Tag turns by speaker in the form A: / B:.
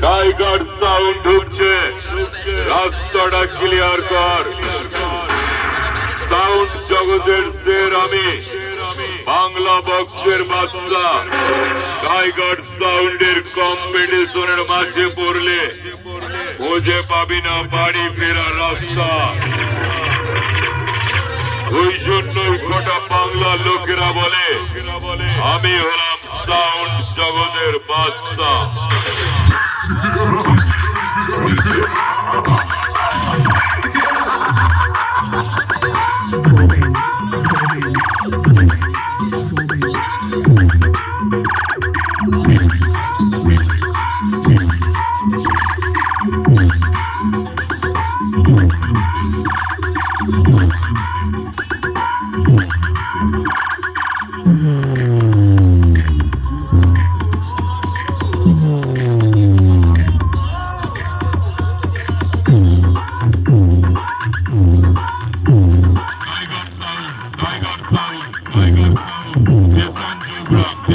A: Tiger sound ঢুকছে, রাস্তাটা clear কর। সাউন্ড জগতের শের আমি, বাংলা বক্সের বাচ্চা। টাইগার সাউন্ডের কম্পিটিশনের মাঝে পড়লে খুঁজে পাবি না বাড়ি ফেরার রাস্তা। ওই জন্যই গোটা বাংলা লোকেরা বলে আমি হলাম সাউন্ড জগতের বাচ্চা। Tiger sound, listen to